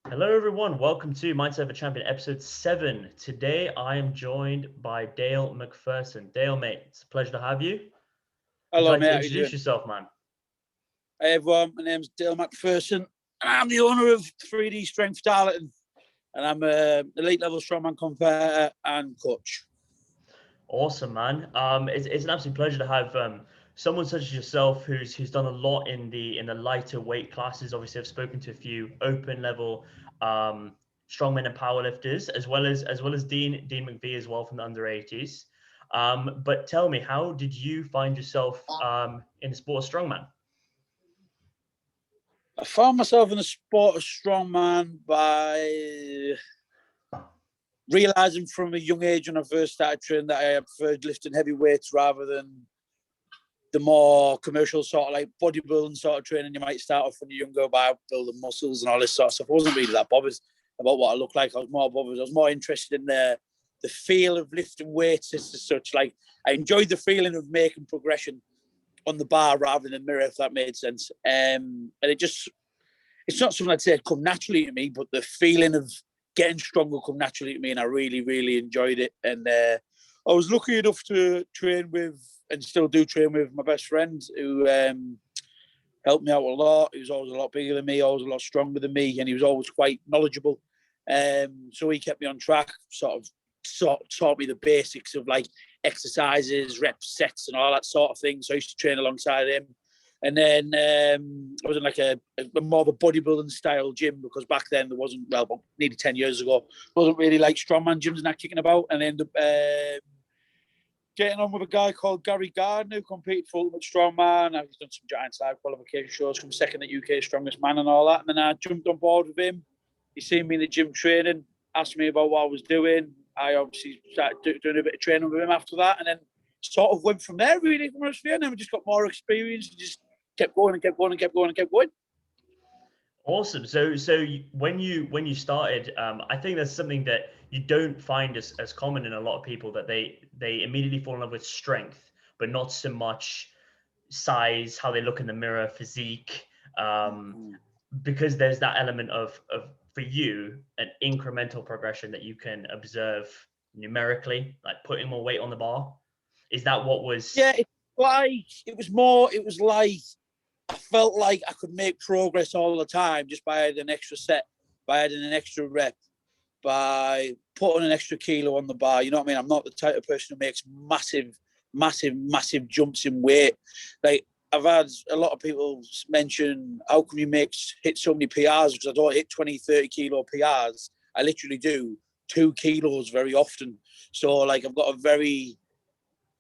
Hello, everyone. Welcome to Mindset of a Champion, episode 7. Today, I am joined by Dale Mcpherson. Dale, mate, it's a pleasure to have you. Would you Hello, like mate. to How you introduce doing? yourself, man? Hey, everyone. My name's Dale Mcpherson, and I'm the owner of 3D Strength Darlington, and I'm a elite level strongman competitor and coach. Awesome, man. It's an absolute pleasure to have someone such as yourself who's done a lot in the lighter weight classes. Obviously, I've spoken to a few open level strongmen and powerlifters, as well as Dean McVie as well from the under 80s. But tell me, how did you find yourself in the sport of strongman? I found myself in the sport of strongman by realizing from a young age when I first started training that I preferred lifting heavy weights rather than the more commercial sort of like bodybuilding sort of training you might start off when you're younger by building muscles and all this sort of stuff. I wasn't really that bothered about what I looked like. I was more bothered. I was more interested in the feel of lifting weights as such. Like I enjoyed the feeling of making progression on the bar rather than the mirror, if that made sense. And it's not something I'd say come naturally to me, but the feeling of getting stronger come naturally to me, and I really, really enjoyed it. And I was lucky enough to train with, and still do train with, my best friend who helped me out a lot. He was always a lot bigger than me, always a lot stronger than me, and he was always quite knowledgeable. So he kept me on track, taught me the basics of like exercises, reps, sets, and all that sort of thing. So I used to train alongside him. And then I was in like a more of a bodybuilding style gym because back then there wasn't, well, nearly 10 years ago, wasn't really like strongman gyms and that kicking about. And I ended up getting on with a guy called Gary Gardner who competed for Ultimate Strongman. He's done some giant side qualification shows from second at UK Strongest Man and all that. And then I jumped on board with him. He seen me in the gym training, asked me about what I was doing. I obviously started doing a bit of training with him after that. And then sort of went from there, really, from us. And then we just got more experience and just kept going and kept going and kept going and kept going. Awesome. When you started, I think that's something that you don't find as common in a lot of people, that they immediately fall in love with strength, but not so much size, how they look in the mirror, physique, because there's that element of for you an incremental progression that you can observe numerically, like putting more weight on the bar. Is that what was? Yeah, it was like I felt like I could make progress all the time just by adding an extra set, by adding an extra rep, by putting an extra kilo on the bar. You know what I mean? I'm not the type of person who makes massive jumps in weight. Like I've had a lot of people mention, how come you hit so many PRs? Because I don't hit 20, 30 kilo PRs. I literally do 2 kilos very often. So like I've got a very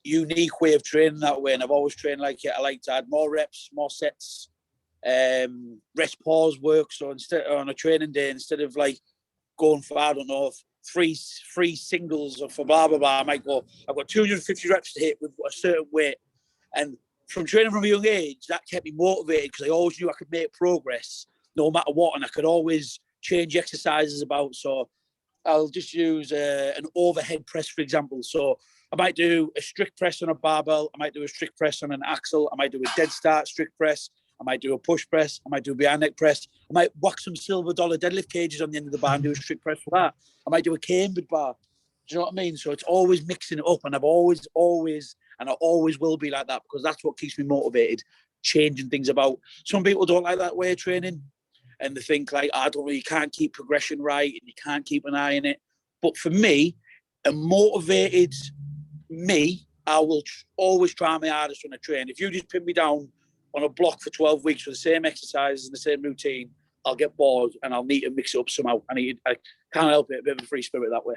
unique way of training that way, and I've always trained like it. I like to add more reps, more sets, rest pause work. So instead on a training day, instead of like going for, I don't know, three singles or for blah blah blah, I might go, I've got 250 reps to hit with a certain weight. And from training from a young age, that kept me motivated because I always knew I could make progress no matter what, and I could always change exercises about. So I'll just use an overhead press, for example. So I might do a strict press on a barbell. I might do a strict press on an axle. I might do a dead start strict press. I might do a push press. I might do a behind neck press. I might whack some silver dollar deadlift cages on the end of the bar and do a strict press for that. I might do a cambered bar. Do you know what I mean? So it's always mixing it up. And I've always, and I always will be like that because that's what keeps me motivated, changing things about. Some people don't like that way of training. And they think like, I don't know, you can't keep progression right and you can't keep an eye on it. But for me, a motivated me, I will always try my hardest when I train. If you just pin me down on a block for 12 weeks with the same exercises and the same routine, I'll get bored and I'll need to mix it up somehow. I can't help it, a bit of a free spirit that way.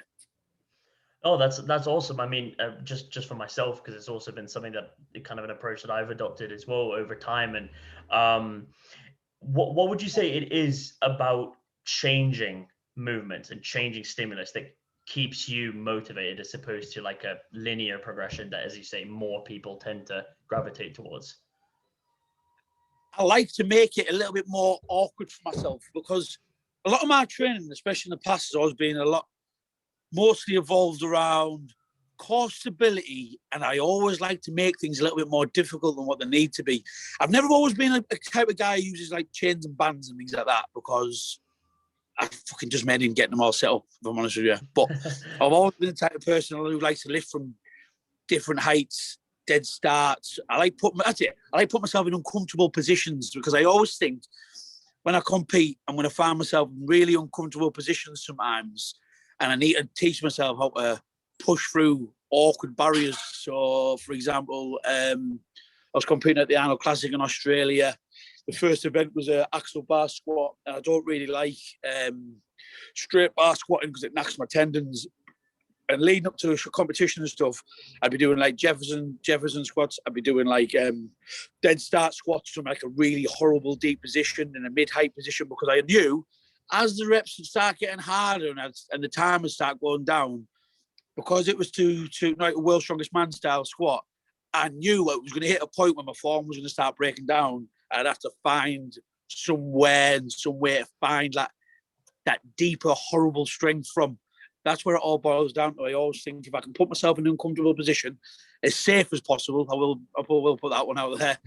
Oh, that's awesome. I mean, just for myself, because it's also been something that kind of an approach that I've adopted as well over time. And what would you say it is about changing movements and changing stimulus that keeps you motivated, as opposed to like a linear progression that, as you say, more people tend to gravitate towards? I like to make it a little bit more awkward for myself because a lot of my training, especially in the past, has always been mostly evolved around core stability, and I always like to make things a little bit more difficult than what they need to be. I've never always been a type of guy who uses like chains and bands and things like that because I fucking just made in getting them all set up, if I'm honest with you. But I've always been the type of person who likes to lift from different heights, dead starts. I like putting myself in uncomfortable positions, because I always think when I compete, I'm going to find myself in really uncomfortable positions sometimes, and I need to teach myself how to push through awkward barriers. So, for example, I was competing at the Arnold Classic in Australia. The first event was an axle bar squat, and I don't really like straight bar squatting because it knacks my tendons. And leading up to competition and stuff, I'd be doing like Jefferson squats. I'd be doing like dead start squats from like a really horrible deep position in a mid-height position, because I knew as the reps would start getting harder and the time would start going down, because it was to like a world's strongest man style squat, I knew I was going to hit a point where my form was going to start breaking down. I'd have to find somewhere and some way to find that deeper, horrible strength from. That's where it all boils down to. I always think if I can put myself in an uncomfortable position, as safe as possible, I will put that one out there.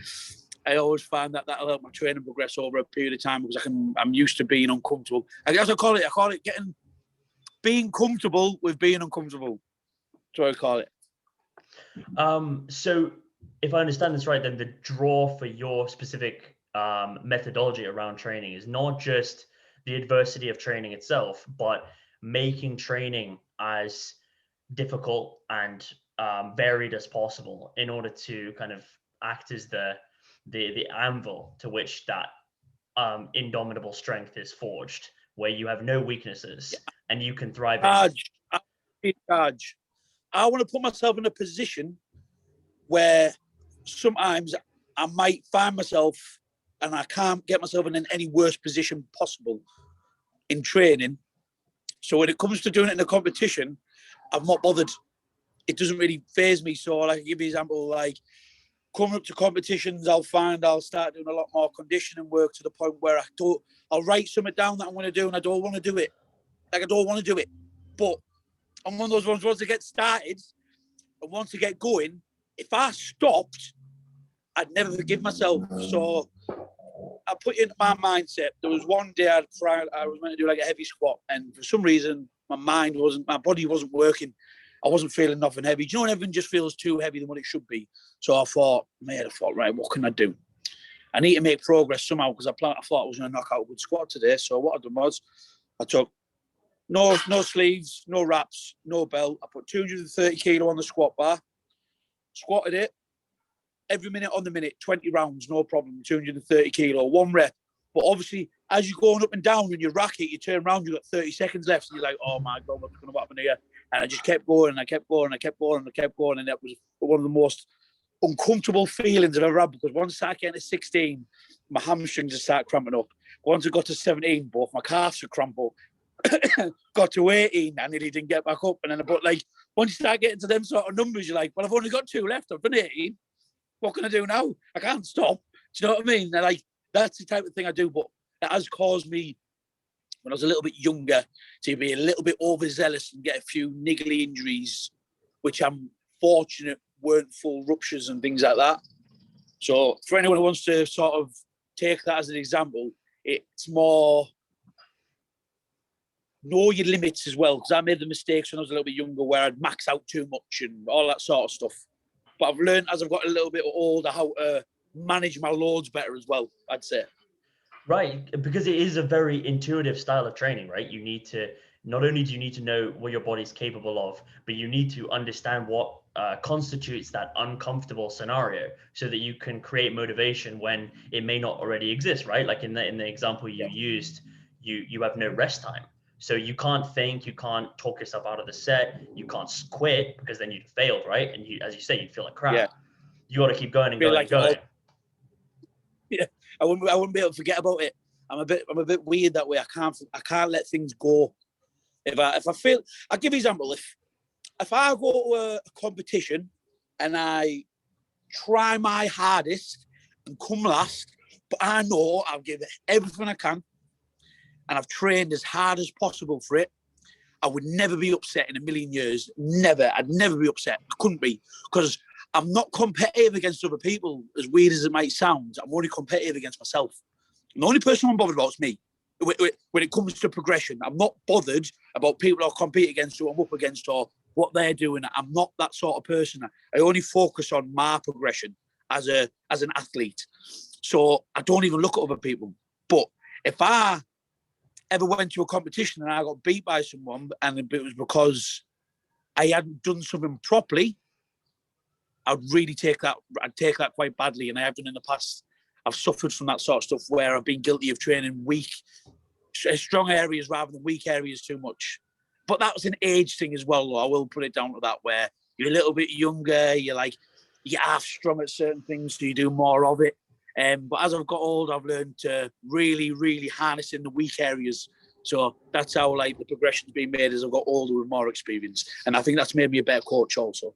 I always find that that'll help my training progress over a period of time, because I'm used to being uncomfortable. I guess I call it being comfortable with being uncomfortable. That's what I call it. So if I understand this right, then the draw for your specific methodology around training is not just the adversity of training itself, but making training as difficult and varied as possible in order to kind of act as the anvil to which that indomitable strength is forged, where you have no weaknesses and you can thrive in. Charge. I want to put myself in a position where sometimes I might find myself and I can't get myself in any worse position possible in training. So when it comes to doing it in a competition, I'm not bothered. It doesn't really faze me. So like, I'll give you an example, like coming up to competitions, I'll start doing a lot more conditioning work to the point where I'll write something down that I'm going to do and I don't want to do it. Like I don't want to do it. But I'm one of those ones, once I get started and once I get going, if I stopped, I'd never forgive myself. So I put into my mindset. There was one day I was meant to do like a heavy squat, and for some reason my body wasn't working. I wasn't feeling nothing heavy. Do you know when everything just feels too heavy than what it should be? So I thought, right, what can I do? I need to make progress somehow, because I thought I was going to knock out a good squat today. So what I done was I took no sleeves, no wraps, no belt. I put 230 kilo on the squat bar, squatted it. Every minute on the minute, 20 rounds, no problem, 230 kilo, one rep. But obviously, as you're going up and down and you rack it, you turn around, you've got 30 seconds left, and you're like, oh my God, what's going to happen here? And I just kept going, and I kept going, and that was one of the most uncomfortable feelings I've ever had, because once I started getting to 16, my hamstrings just started cramping up. Once I got to 17, both my calves would cramp up. Got to 18, I nearly didn't get back up. And then, but like, once you start getting to them sort of numbers, you're like, well, I've only got 2 left. I've done 18. What can I do now? I can't stop. Do you know what I mean? And like, that's the type of thing I do. But it has caused me, when I was a little bit younger, to be a little bit overzealous and get a few niggly injuries, which I'm fortunate weren't full ruptures and things like that. So for anyone who wants to sort of take that as an example, it's more know your limits as well. Because I made the mistakes when I was a little bit younger where I'd max out too much and all that sort of stuff. But I've learned as I've got a little bit older how to manage my loads better as well, I'd say. Right, because it is a very intuitive style of training, right? You need to, not only do you need to know what your body's capable of, but you need to understand what constitutes that uncomfortable scenario so that you can create motivation when it may not already exist, right? Like in the example you used, you have no rest time. So you can't think, you can't talk yourself out of the set, you can't quit because then you'd failed, right? And you, as you say, you'd feel like crap. Yeah. You got to keep going and going and going. Yeah, I wouldn't be able to forget about it. I'm a bit weird that way. I can't let things go. If I feel, I'll give you an example. If I go to a competition and I try my hardest and come last, but I know I'll give it everything I can, and I've trained as hard as possible for it, I would never be upset in a million years. Never. I'd never be upset. I couldn't be, because I'm not competitive against other people, as weird as it might sound. I'm only competitive against myself. And the only person I'm bothered about is me. when it comes to progression. I'm not bothered about people I compete against, who I'm up against, or what they're doing. I'm not that sort of person. I only focus on my progression as an athlete. So I don't even look at other people. But if I ever went to a competition and I got beat by someone, and it was because I hadn't done something properly, I'd really take that. I'd take that quite badly, and I have done in the past. I've suffered from that sort of stuff where I've been guilty of training strong areas rather than weak areas too much. But that was an age thing as well, though. I will put it down to that, where you're a little bit younger, you get half strong at certain things, so you do more of it. But as I've got older, I've learned to really, really harness in the weak areas. So that's how the progression's been made as I've got older with more experience. And I think that's made me a better coach also.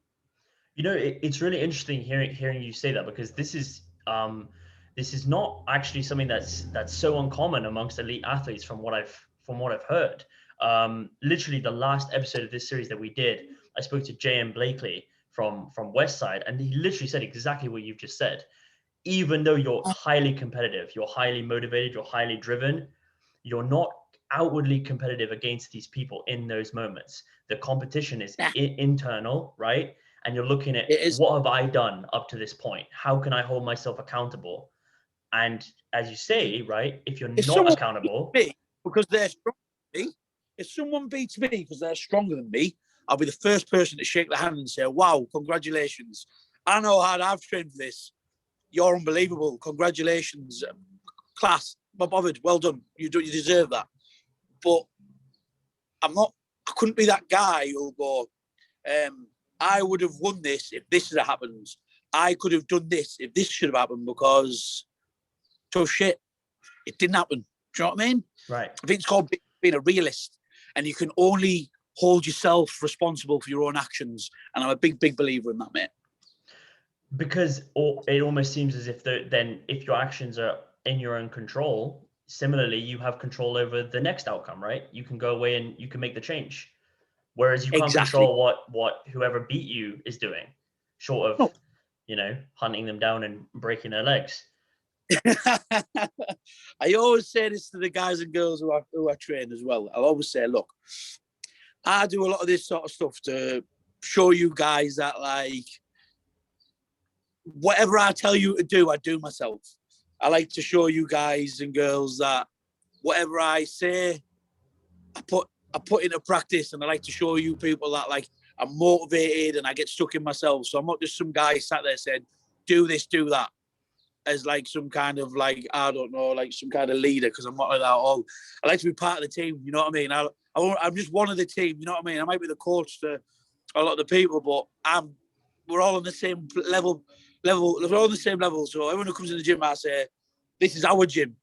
It's really interesting hearing you say that, because this is not actually something that's so uncommon amongst elite athletes from what I've heard. Literally the last episode of this series that we did, I spoke to J.M. Blakely from Westside, and he literally said exactly what you've just said. Even though you're highly competitive, you're highly motivated, you're highly driven, you're not outwardly competitive against these people in those moments. The competition is internal, right? And you're looking at what have I done up to this point? How can I hold myself accountable? And as you say, right, if you're not accountable, because they're stronger than me, if someone beats me because they're stronger than me, I'll be the first person to shake their hand and say, "Wow, congratulations! I know how I've trained for this. You're unbelievable. Congratulations, class. Not bothered. Well done. You deserve that." But I couldn't be that guy who'll go, I would have won this if this had happened. I could have done this if this should have happened, because tough shit, it didn't happen. Do you know what I mean? Right. I think it's called being a realist, and you can only hold yourself responsible for your own actions. And I'm a big, big believer in that, mate. Because it almost seems as if then if your actions are in your own control, similarly, you have control over the next outcome, right? You can go away and you can make the change. Whereas you can't control what whoever beat you is doing, short of, hunting them down and breaking their legs. I always say this to the guys and girls who I train as well. I'll always say, look, I do a lot of this sort of stuff to show you guys that, whatever I tell you to do, I do myself. I like to show you guys and girls that whatever I say, I put into practice, and I like to show you people that I'm motivated and I get stuck in myself. So I'm not just some guy sat there saying, do this, do that, as some kind of I don't know, some kind of leader, because I'm not like that at all. I like to be part of the team, you know what I mean? I'm just one of the team, you know what I mean? I might be the coach to a lot of the people, but we're all on the same level. We're all on the same level. So everyone who comes in the gym, I say, this is our gym.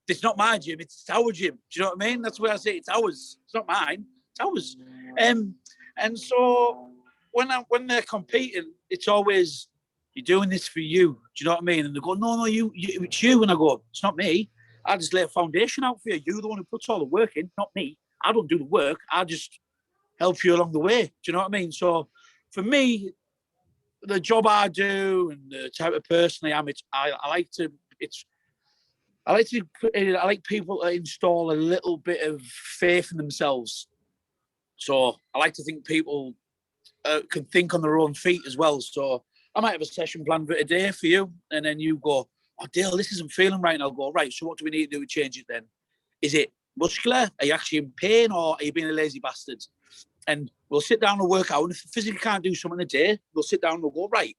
It's not my gym, it's our gym. Do you know what I mean? That's where I say it's ours. It's not mine, it's ours. And so when they're competing, it's always, you're doing this for you. Do you know what I mean? And they go, no, it's you. And I go, it's not me. I just lay a foundation out for you. You're the one who puts all the work in, not me. I don't do the work. I just help you along the way. Do you know what I mean? So for me, the job I do and the type of person I am, I like people to install a little bit of faith in themselves. So I like to think people can think on their own feet as well. So I might have a session planned for today for you, and then you go, "Oh, Dale, this isn't feeling right." And I'll go, "Right, so what do we need to do to change it then? Is it muscular? Are you actually in pain, or are you being a lazy bastard?" And we'll sit down and work out. And if you physically can't do something a day, we'll sit down and we'll go, "Right,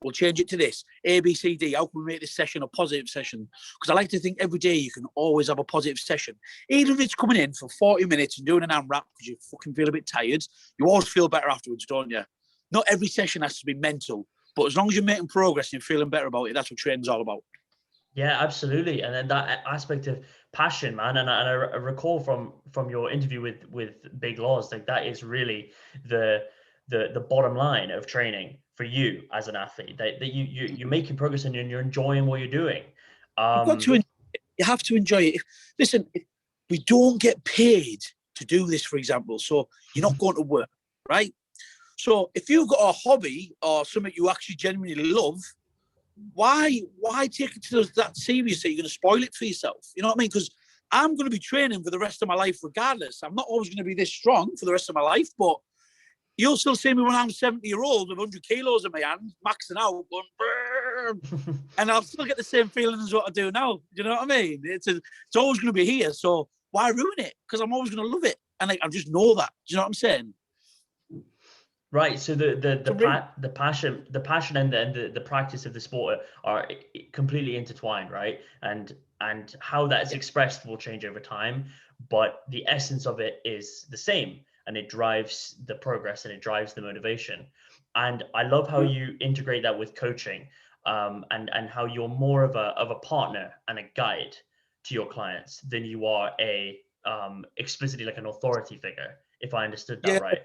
we'll change it to this. A, B, C, D. How can we make this session a positive session?" Because I like to think every day you can always have a positive session. Even if it's coming in for 40 minutes and doing an AMRAP because you fucking feel a bit tired, you always feel better afterwards, don't you? Not every session has to be mental, but as long as you're making progress and you're feeling better about it, that's what training's all about. Yeah, absolutely. And then that aspect of passion, man. And I recall from your interview with Big Laws, that is really the bottom line of training for you as an athlete. That you're making progress and you're enjoying what you're doing. You have to enjoy it. Listen, we don't get paid to do this, for example. So you're not going to work, right? So if you've got a hobby or something you actually genuinely love, why take it to that serious that you're going to spoil it for yourself? You know what I mean? Because I'm going to be training for the rest of my life regardless. I'm not always going to be this strong for the rest of my life, but you'll still see me when I'm 70-year-old with 100 kilos in my hand, maxing out, going, and I'll still get the same feeling as what I do now. Do you know what I mean? It's always going to be here, so why ruin it? Because I'm always going to love it, and I just know that. Do you know what I'm saying? Right. So the passion and the practice of the sport are completely intertwined, right? And how that's expressed will change over time, but the essence of it is the same, and it drives the progress and it drives the motivation. And I love how you integrate that with coaching, and how you're more of a partner and a guide to your clients than you are a explicitly like an authority figure, if I understood that right.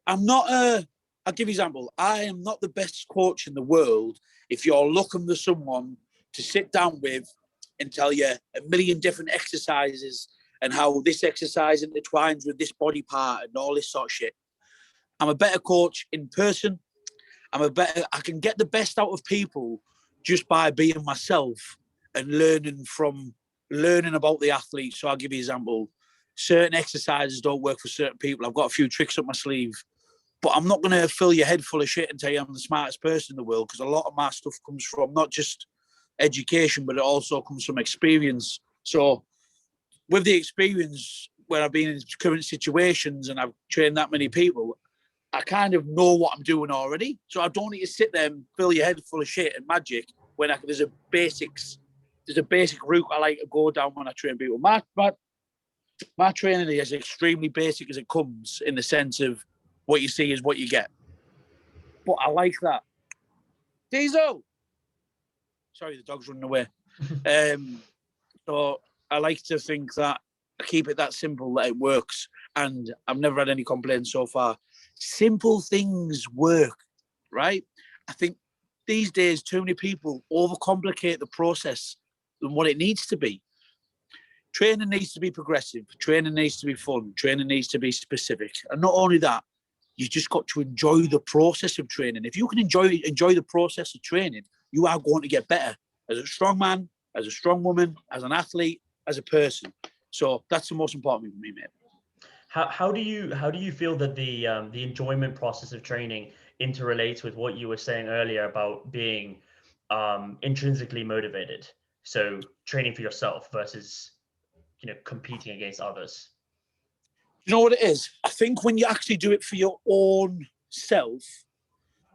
I'm not I'll give you an example. I am not the best coach in the world if you're looking for someone to sit down with and tell you a million different exercises and how this exercise intertwines with this body part and all this sort of shit. I'm a better coach in person. I can get the best out of people just by being myself and learning about the athlete. So I'll give you an example. Certain exercises don't work for certain people. I've got a few tricks up my sleeve. But I'm not going to fill your head full of shit and tell you I'm the smartest person in the world, because a lot of my stuff comes from not just education, but it also comes from experience. So with the experience where I've been in current situations and I've trained that many people, I kind of know what I'm doing already. So I don't need to sit there and fill your head full of shit and magic when there's a basic route I like to go down when I train people. My training is extremely basic as it comes, in the sense of what you see is what you get. But I like that. Diesel! Sorry, the dog's running away. So I like to think that I keep it that simple, that it works. And I've never had any complaints so far. Simple things work, right? I think these days too many people overcomplicate the process than what it needs to be. Training needs to be progressive. Training needs to be fun. Training needs to be specific. And not only that, you just got to enjoy the process of training. If you can enjoy the process of training, you are going to get better as a strong man, as a strong woman, as an athlete, as a person. So that's the most important thing for me, mate. How do you feel that the enjoyment process of training interrelates with what you were saying earlier about being intrinsically motivated? So training for yourself versus competing against others. You know what it is? I think when you actually do it for your own self,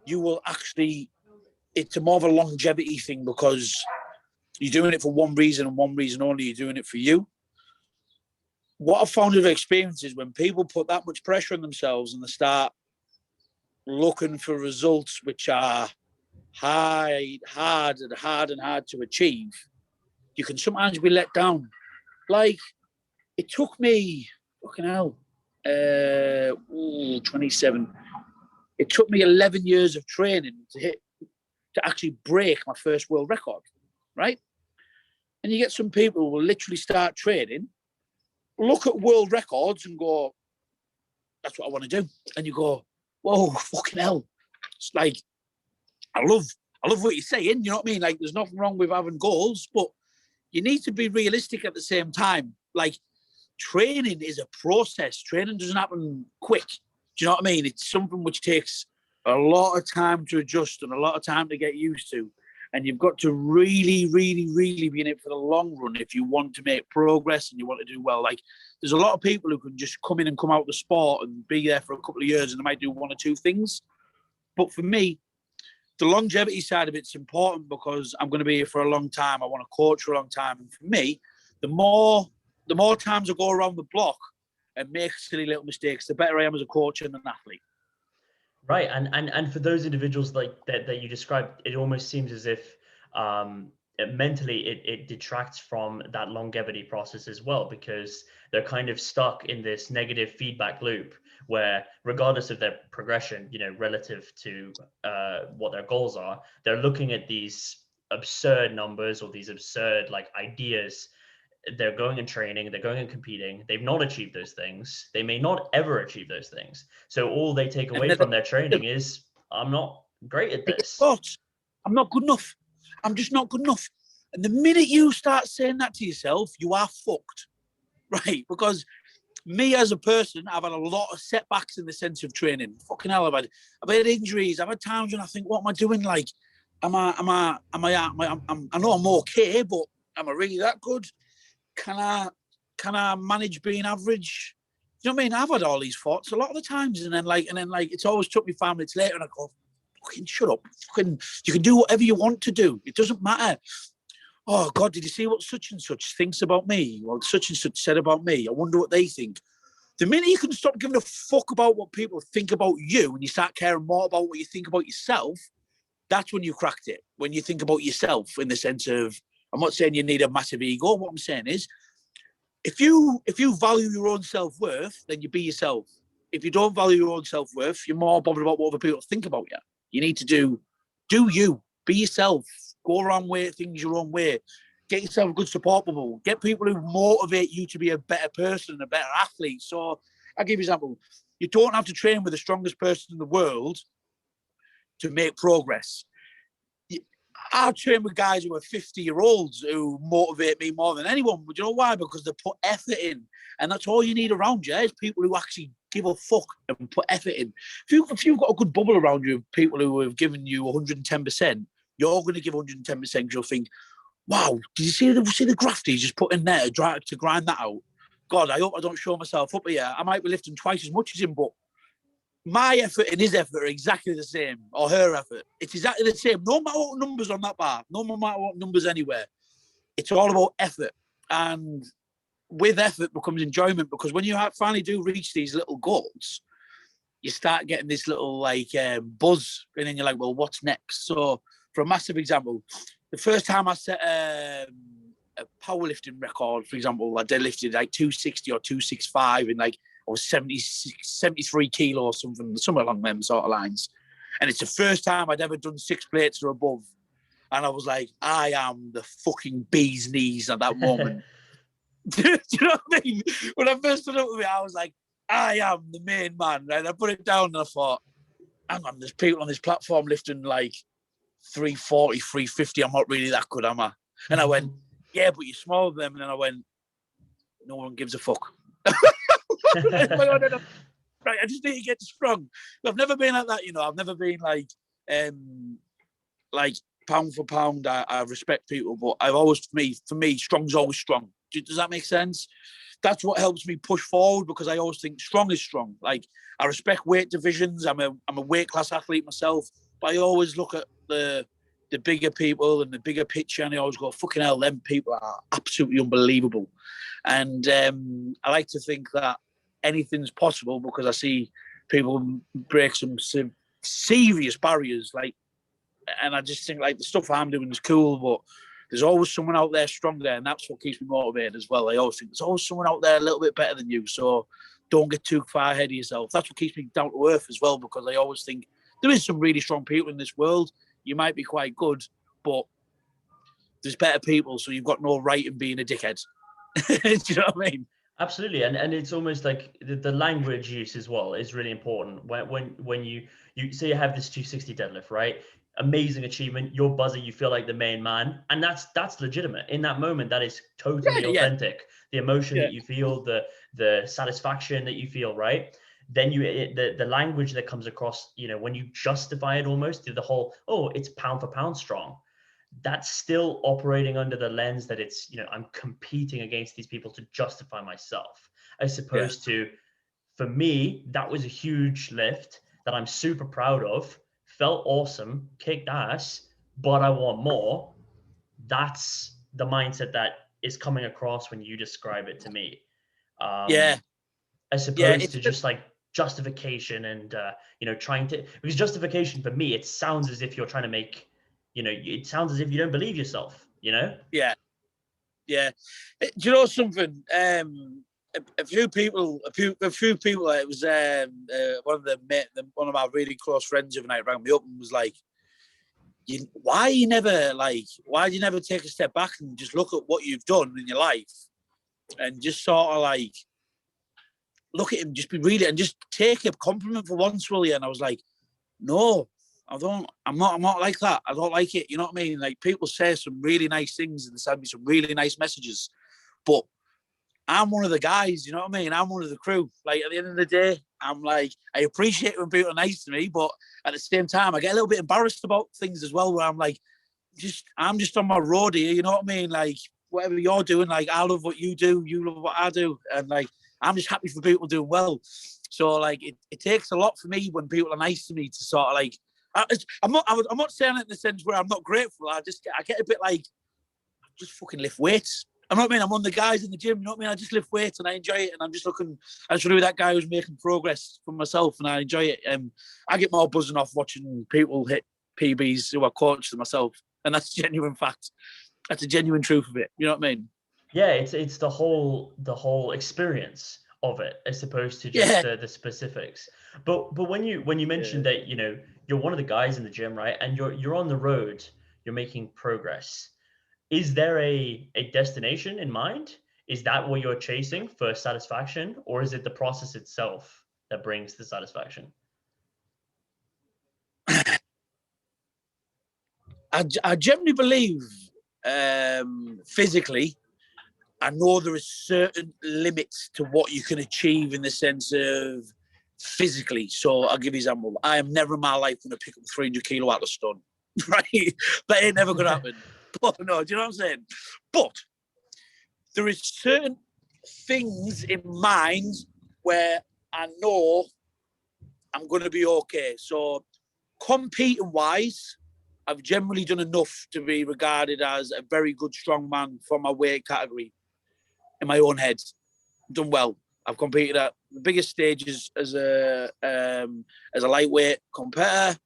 you will actually, it's a more of a longevity thing, because you're doing it for one reason and one reason only. You're doing it for you. What I've found with experience is when people put that much pressure on themselves and they start looking for results which are hard to achieve, you can sometimes be let down. Like, it took me, fucking hell, 27. It took me 11 years of training to actually break my first world record, right? And you get some people who will literally start training, look at world records and go, that's what I want to do. And you go, whoa, fucking hell. It's like, I love what you're saying, you know what I mean? Like, there's nothing wrong with having goals, but you need to be realistic at the same time. Like, training is a process. Training doesn't happen quick. Do you know what I mean? It's something which takes a lot of time to adjust and a lot of time to get used to. And you've got to really, really, really be in it for the long run if you want to make progress and you want to do well. Like, there's a lot of people who can just come in and come out of the sport and be there for a couple of years and they might do one or two things. But for me, the longevity side of it's important, because I'm going to be here for a long time. I want to coach for a long time. And for me, the more times I go around the block and make silly little mistakes, the better I am as a coach and an athlete. Right, and for those individuals like that you described, it almost seems as if mentally it detracts from that longevity process as well, because they're kind of stuck in this negative feedback loop where, regardless of their progression, relative to what their goals are, they're looking at these absurd numbers or these absurd like ideas. They're going and training, they're going and competing. They've not achieved those things. They may not ever achieve those things. So all they take away from their training is, I'm not great at this. I'm not good enough. I'm just not good enough. And the minute you start saying that to yourself, you are fucked. right? Because me as a person, I've had a lot of setbacks in the sense of training. Fucking hell, I've had injuries. I've had times when I think, what am I doing? Like, I know I'm okay, but am I really that good? Can I manage being average? You know what I mean? I've had all these thoughts a lot of the times, and then it's always took me 5 minutes later, and I go, fucking shut up. Fucking, you can do whatever you want to do. It doesn't matter. Oh God, did you see what such and such thinks about me? Well, such and such said about me. I wonder what they think. The minute you can stop giving a fuck about what people think about you and you start caring more about what you think about yourself, that's when you cracked it. When you think about yourself in the sense of, I'm not saying you need a massive ego. What I'm saying is, if you value your own self-worth, then you be yourself. If you don't value your own self-worth, you're more bothered about what other people think about you. You need to do you, be yourself, go around way things your own way. Get yourself a good support bubble. Get people who motivate you to be a better person, a better athlete. So I'll give you an example. You don't have to train with the strongest person in the world to make progress. I train with guys who are 50-year-olds who motivate me more than anyone. But you know why? Because they put effort in. And that's all you need around you is people who actually give a fuck and put effort in. If you've got a good bubble around you of people who have given you 110%, you're going to give 110% because you'll think, wow, did you see the graft he just put in there to grind that out? God, I hope I don't show myself up here. I might be lifting twice as much as him, but my effort and his effort are exactly the same, or her effort. It's exactly the same. No matter what numbers on that bar, no matter what numbers anywhere, it's all about effort. And with effort becomes enjoyment, because when you finally do reach these little goals, you start getting this little buzz, and then you're like, well, what's next? So for a massive example, the first time I set a powerlifting record, for example, I deadlifted like 260 or 265 in like, I was 73 kilos, somewhere along them sort of lines. And it's the first time I'd ever done 6 plates or above. And I was like, I am the fucking bee's knees at that moment. Do you know what I mean? When I first stood up with it, I was like, I am the main man. Right? I put it down and I thought, hang on, there's people on this platform lifting like 340, 350. I'm not really that good, am I? And I went, yeah, but you're smaller than them. And then I went, no one gives a fuck. Right, I just need to get strong. I've never been like that, you know. I've never been like pound for pound. I respect people, but I've always, for me, strong's always strong. Does that make sense? That's what helps me push forward, because I always think strong is strong. Like, I respect weight divisions. I'm a weight class athlete myself, but I always look at the bigger people and the bigger picture, and I always go, fucking hell, them people are absolutely unbelievable. And I like to think that anything's possible, because I see people break some serious barriers, and I just think, like, the stuff I'm doing is cool, but there's always someone out there stronger, and that's what keeps me motivated as well. I always think there's always someone out there a little bit better than you, so don't get too far ahead of yourself. That's what keeps me down to earth as well, because I always think there is some really strong people in this world. You might be quite good, but there's better people, so you've got no right in being a dickhead. Do you know what I mean? Absolutely, and it's almost like the language use as well is really important. When you say you have this 260 deadlift, right? Amazing achievement, you're buzzing, you feel like the main man, and that's legitimate. In that moment, that is totally authentic. The emotion that you feel, the satisfaction that you feel, right? Then the language that comes across, you know, when you justify it almost through the whole, oh, it's pound for pound strong. That's still operating under the lens that it's, you know, I'm competing against these people to justify myself, as opposed to, for me, that was a huge lift that I'm super proud of, felt awesome, kicked ass, but I want more. That's the mindset that is coming across when you describe it to me. As opposed to just like justification and, you know, trying to, because justification for me, it sounds as if you're trying to make, you know, it sounds as if you don't believe yourself, you know? Yeah. Do you know something? A few people. It was one of my really close friends the other night rang me up and was like, why do you never take a step back and just look at what you've done in your life and just sort of like look at him, just be really, and just take a compliment for once, will you? And I was like, no, I don't. I'm not like that. I don't like it. You know what I mean? Like, people say some really nice things and send me some really nice messages, but I'm one of the guys, you know what I mean? I'm one of the crew. Like, at the end of the day, I'm like, I appreciate when people are nice to me, but at the same time, I get a little bit embarrassed about things as well, where I'm like, I'm just on my road here, you know what I mean? Like, whatever you're doing, like, I love what you do, you love what I do. And, like, I'm just happy for people doing well. So, like, it takes a lot for me when people are nice to me to sort of, like, I'm not saying it in the sense where I'm not grateful. I get a bit like, just fucking lift weights. I know what I mean? I'm on the guys in the gym, you know what I mean? I just lift weights and I enjoy it. And I just want to be that guy who's making progress for myself and I enjoy it. I get more buzzing off watching people hit PBs who I coach than myself. And that's a genuine fact. That's a genuine truth of it. You know what I mean? Yeah, it's the whole experience of it as opposed to just Yeah. the specifics. But when you mentioned that, you're one of the guys in the gym, right? And you're on the road, you're making progress. Is there a destination in mind? Is that what you're chasing for satisfaction, or is it the process itself that brings the satisfaction? I generally believe physically, I know there is certain limits to what you can achieve in the sense of physically. So I'll give you an example. I am never in my life going to pick up 300 kilo out of stone, right? That ain't never going to happen. But no, do you know what I'm saying? But there is certain things in mind where I know I'm going to be okay. So competing wise, I've generally done enough to be regarded as a very good strongman for my weight category in my own head. Done well. I've competed at the biggest stages as a lightweight competitor,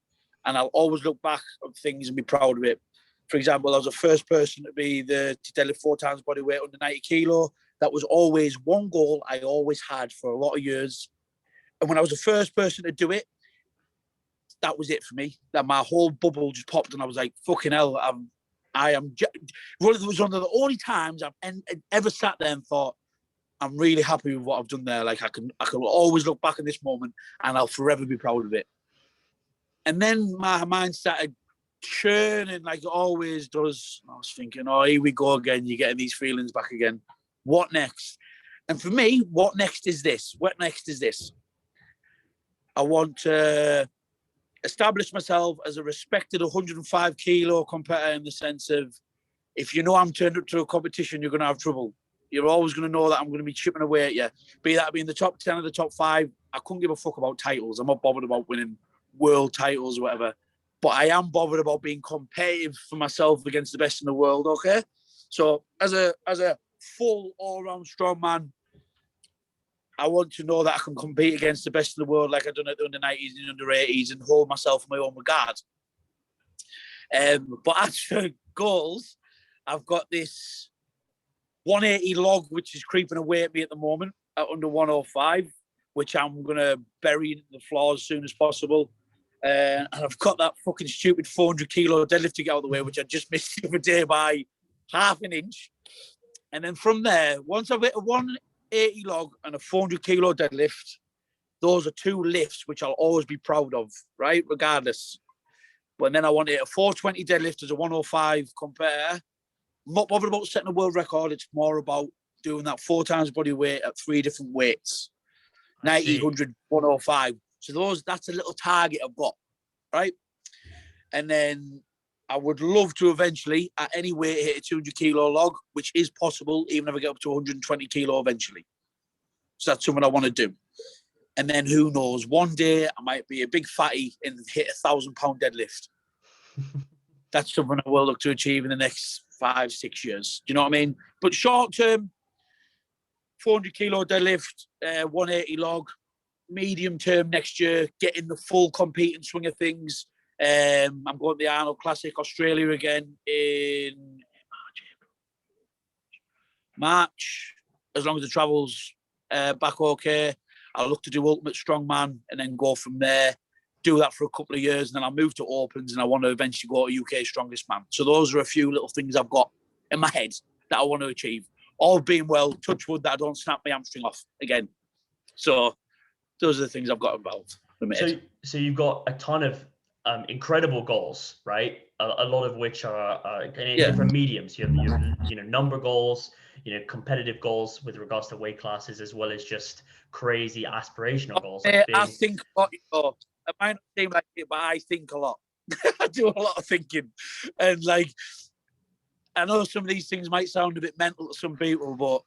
and I'll always look back at things and be proud of it. For example, I was the first person to deadlift 4 times body weight under 90 kilo. That was always one goal I always had for a lot of years. And when I was the first person to do it, that was it for me. That my whole bubble just popped, and I was like, "Fucking hell!" It was one of the only times I've ever sat there and thought, "I'm really happy with what I've done there." Like I can always look back at this moment, and I'll forever be proud of it. And then my mind started churning like it always does. I was thinking, "Oh, here we go again. You're getting these feelings back again. What next?" And for me, what next is this? What next is this? I want to establish myself as a respected 105 kilo competitor in the sense of, if you know I'm turned up to a competition, you're going to have trouble. You're always going to know that I'm going to be chipping away at you. Be that in the top 10 or the top 5, I couldn't give a fuck about titles. I'm not bothered about winning world titles or whatever. But I am bothered about being competitive for myself against the best in the world, okay? So as a full all-round strongman, I want to know that I can compete against the best in the world like I've done at the under 90s and under 80s and hold myself in my own regard. But as for goals, I've got this 180 log, which is creeping away at me at the moment at under 105, which I'm going to bury into the floor as soon as possible. And I've got that fucking stupid 400 kilo deadlift to get out of the way, which I just missed the other day by half an inch. And then from there, once I've hit a 180 log and a 400 kilo deadlift, those are 2 lifts which I'll always be proud of, right? Regardless. But then I want to hit a 420 deadlift as a 105 compare. I'm not bothered about setting a world record. It's more about doing that 4 times body weight at 3 different weights. 90, 100, 105. So that's a little target I've got, right? And then I would love to eventually, at any weight, hit a 200 kilo log, which is possible, even if I get up to 120 kilo eventually. So that's something I want to do. And then who knows, one day I might be a big fatty and hit 1,000 pound deadlift. That's something I will look to achieve in the next 5-6 years. Do you know what I mean? But short term, 400 kilo deadlift, 180 log. Medium term next year, getting the full competing swing of things. I'm going to the Arnold Classic Australia again in March, as long as the travel's back okay. I'll look to do Ultimate Strongman and then go from there. Do that for a couple of years, and then I'll move to Opens, and I want to eventually go to UK Strongest Man. So those are a few little things I've got in my head that I want to achieve. All being well, touch wood that I don't snap my hamstring off again. So those are the things I've got involved. So you've got a ton of incredible goals, right? a lot of which are in Yeah. different mediums. You have number goals, competitive goals with regards to weight classes, as well as just crazy aspirational goals like I being. think a lot, it might not seem like it, but I think a lot. I do a lot of thinking, and like I know some of these things might sound a bit mental to some people, but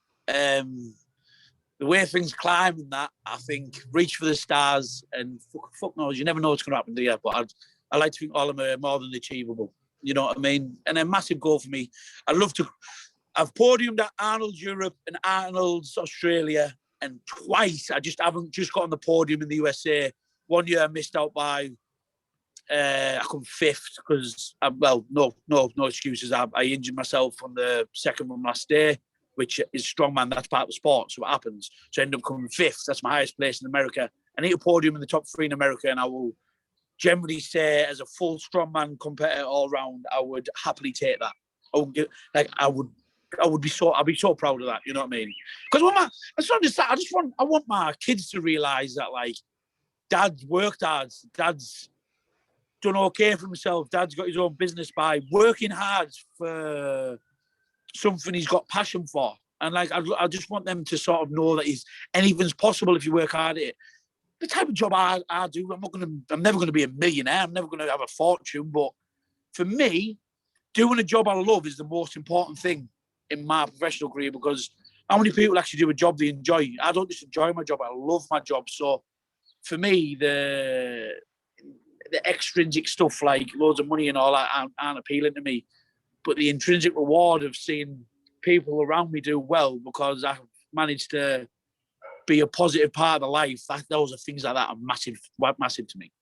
the way things climb and that, I think reach for the stars and fuck knows, you never know what's going to happen, do you? But I like to think all of them are more than achievable. You know what I mean? And a massive goal for me. I'd love to. I've podiumed at Arnold's Europe and Arnold's Australia, and twice I haven't got on the podium in the USA. 1 year I missed out by I come fifth because no excuses. I injured myself on the second one last day, which is strongman. That's part of the sport, so it happens. So I ended up coming fifth. That's my highest place in America. I need a podium in the top 3 in America, and I will generally say, as a full strongman competitor all round, I would happily take that. I'd be so proud of that. You know what I mean? Because it's not just that. I want my kids to realise that, like, Dad's worked hard. Dad's done okay for himself. Dad's got his own business by working hard for something he's got passion for. And like, I just want them to sort of know that anything's possible if you work hard at it. The type of job I do, I'm never going to be a millionaire. I'm never going to have a fortune. But for me, doing a job I love is the most important thing in my professional career, because how many people actually do a job they enjoy? I don't just enjoy my job. I love my job. So for me, the extrinsic stuff like loads of money and all that aren't appealing to me. But the intrinsic reward of seeing people around me do well because I've managed to be a positive part of the life, those are things like that are massive to me.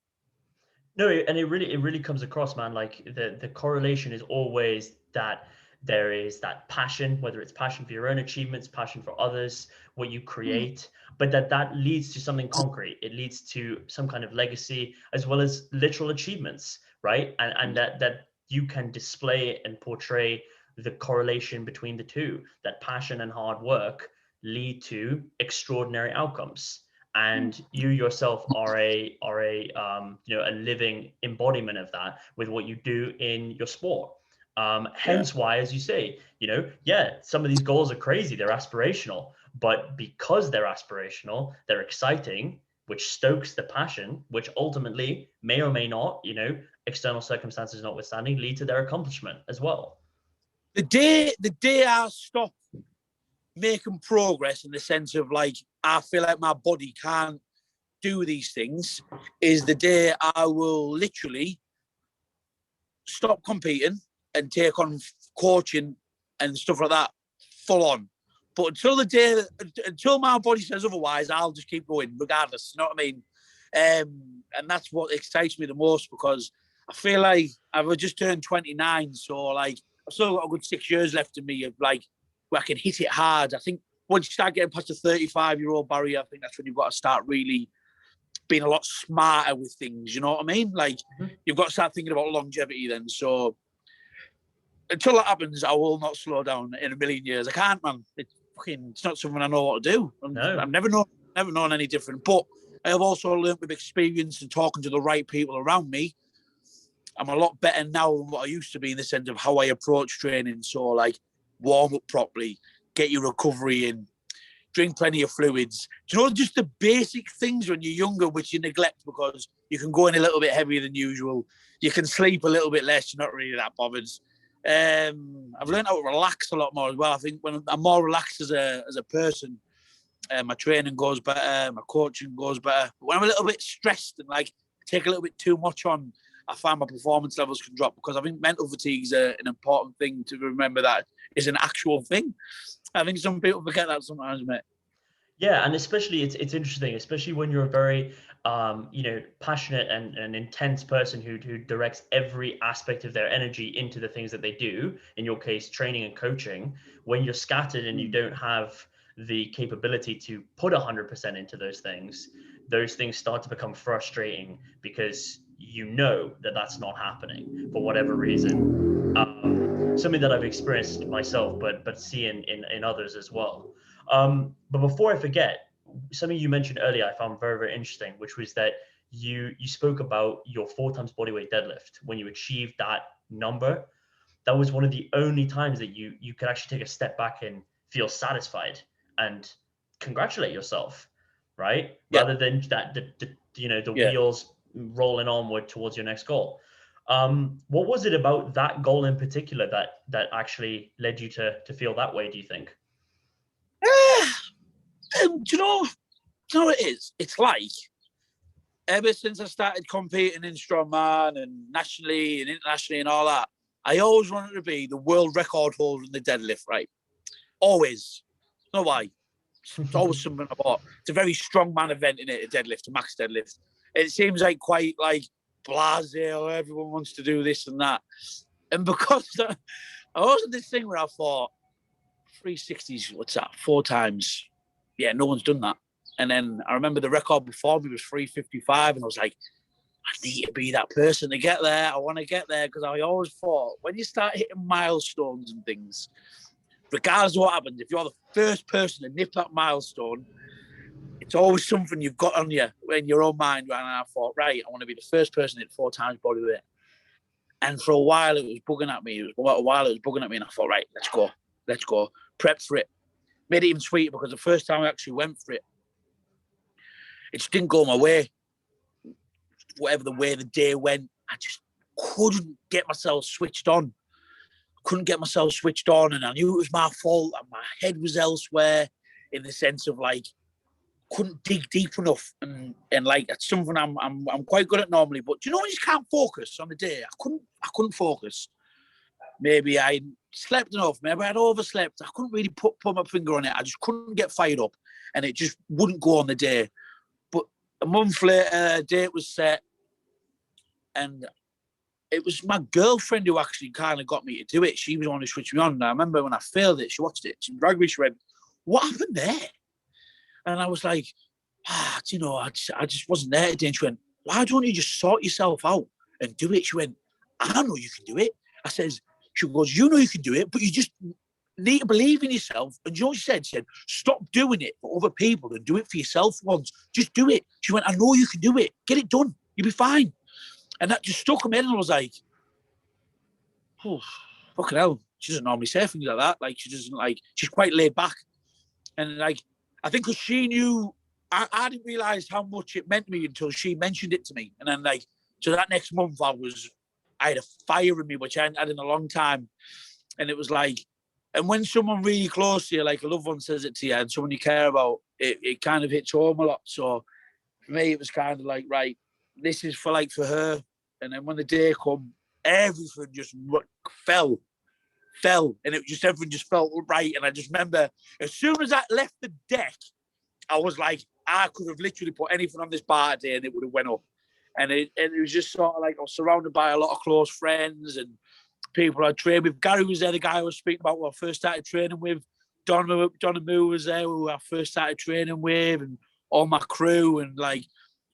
No, and it really comes across, man. Like the correlation is always that there is that passion, whether it's passion for your own achievements, passion for others, what you create, but that leads to something concrete. It leads to some kind of legacy as well as literal achievements, right? And that you can display and portray the correlation between the two, that passion and hard work lead to extraordinary outcomes. And you yourself are a living embodiment of that with what you do in your sport. Hence why, as you say, some of these goals are crazy, they're aspirational, but because they're aspirational, they're exciting, which stokes the passion, which ultimately may or may not, external circumstances notwithstanding, lead to their accomplishment as well. The day I stop making progress in the sense of, like, I feel like my body can't do these things is the day I will literally stop competing and take on coaching and stuff like that full on. But until my body says otherwise, I'll just keep going regardless. You know what I mean? And that's what excites me the most, because I feel like I've just turned 29, so like I've still got a good 6 years left in me of like where I can hit it hard. I think once you start getting past the 35-year-old barrier, I think that's when you've got to start really being a lot smarter with things. You know what I mean? Like you've got to start thinking about longevity then. So until that happens, I will not slow down in a million years. I can't, man. It's not something I know what to do. I've never known any different. But I have also learned with experience and talking to the right people around me. I'm a lot better now than what I used to be in the sense of how I approach training. So, like, warm up properly, get your recovery in, drink plenty of fluids. Do you know, just the basic things when you're younger, which you neglect because you can go in a little bit heavier than usual. You can sleep a little bit less. You're not really that bothered. I've learned how to relax a lot more as well. I think when I'm more relaxed as a person, my training goes better, my coaching goes better. But when I'm a little bit stressed and like take a little bit too much on, I find my performance levels can drop, because I think mental fatigue is an important thing to remember, that is an actual thing. I think some people forget that sometimes, mate. Yeah, and especially it's interesting, especially when you're a very passionate and intense person who directs every aspect of their energy into the things that they do. In your case, training and coaching. When you're scattered and you don't have the capability to put 100% into those things start to become frustrating, because you know that that's not happening for whatever reason. Something that I've experienced myself, but see in others as well. But before I forget, something you mentioned earlier I found very, very interesting, which was that you spoke about your 4 times bodyweight deadlift. When you achieved that number, that was one of the only times that you could actually take a step back and feel satisfied and congratulate yourself, right? Yeah, Rather than the yeah. wheels rolling onward towards your next goal. What was it about that goal in particular that actually led you to feel that way, do you think? Do you know what it is? It's like ever since I started competing in strongman and nationally and internationally and all that, I always wanted to be the world record holder in the deadlift, right? Always. No why. It's always something about. It's a very strong man event in it, a deadlift, a max deadlift. It seems like quite like blasé, or everyone wants to do this and that. And because I was in this thing where I thought 360s, what's that? 4 times. Yeah, no one's done that. And then I remember the record before me was 355, and I was like, I need to be that person to get there. I want to get there, because I always thought when you start hitting milestones and things, regardless of what happens, if you're the first person to nip that milestone, it's always something you've got on you in your own mind. And I thought, right, I want to be the first person to hit 4 times bodyweight. And for a while, it was bugging at me. And I thought, right, let's go, prep for it. Made it even sweeter, because the first time I actually went for it, it just didn't go my way. Whatever the way the day went, I just couldn't get myself switched on. And I knew it was my fault, and my head was elsewhere, in the sense of like, couldn't dig deep enough, and like, that's something I'm quite good at normally. But do you know when you just can't focus on the day? I couldn't focus. Maybe I slept enough. Maybe I'd overslept. I couldn't really put my finger on it. I just couldn't get fired up, and it just wouldn't go on the day. But a month later, a date was set, and it was my girlfriend who actually kind of got me to do it. She was the one who switched me on. And I remember when I failed it, she watched it. She dragged me. She went, "What happened there?" And I was like, I just wasn't there today. And she went, "Why don't you just sort yourself out and do it?" She went, "I know you can do it." I says, she goes, "You know you can do it, but you just need to believe in yourself." And you know what she said? She said, "Stop doing it for other people and do it for yourself once. Just do it." She went, "I know you can do it. Get it done. You'll be fine." And that just stuck in my head, and I was like, oh, fucking hell. She doesn't normally say things like that. Like, she doesn't, like, she's quite laid back. And like, I think because she knew, I didn't realise how much it meant to me until she mentioned it to me. And then like, so that next month I had a fire in me, which I hadn't had in a long time. And it was like, and when someone really close to you, like a loved one says it to you, and someone you care about, it kind of hits home a lot. So for me, it was kind of like, right, this is for her. And then when the day come, everything just fell, and everything just felt right. And I just remember, as soon as I left the deck, I was like, I could have literally put anything on this bar today and it would have went up. And it was just sort of like, I was surrounded by a lot of close friends and people I trained with. Gary was there, the guy I was speaking about who I first started training with. Don Moo was there, who I first started training with, and all my crew, and like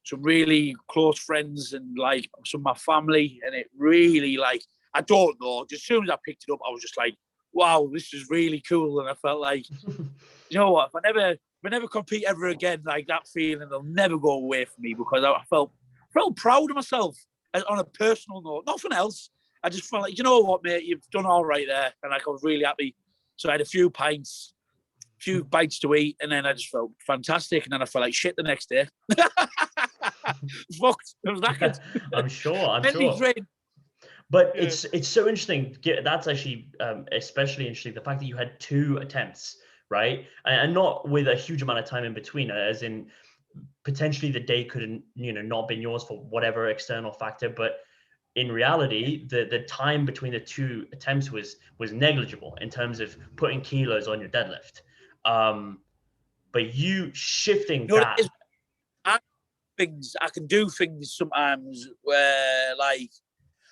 some really close friends, and like some of my family. And it really, like, I don't know, just as soon as I picked it up, I was just like, wow, this is really cool. And I felt like, you know what, if I never compete ever again, like, that feeling will never go away from me, because I felt proud of myself on a personal note, nothing else. I just felt like, you know what, mate, you've done all right there. And like, I was really happy. So I had a few pints, a few bites to eat, and then I just felt fantastic. And then I felt like shit the next day. Fucked. It was that good. I'm sure. Drained. But it's so interesting. That's actually especially interesting. The fact that you had 2 attempts, right, and not with a huge amount of time in between, as in potentially the day could have, not been yours for whatever external factor, but in reality, the time between the 2 attempts was negligible in terms of putting kilos on your deadlift. But you shifting that. I can do things sometimes where, like,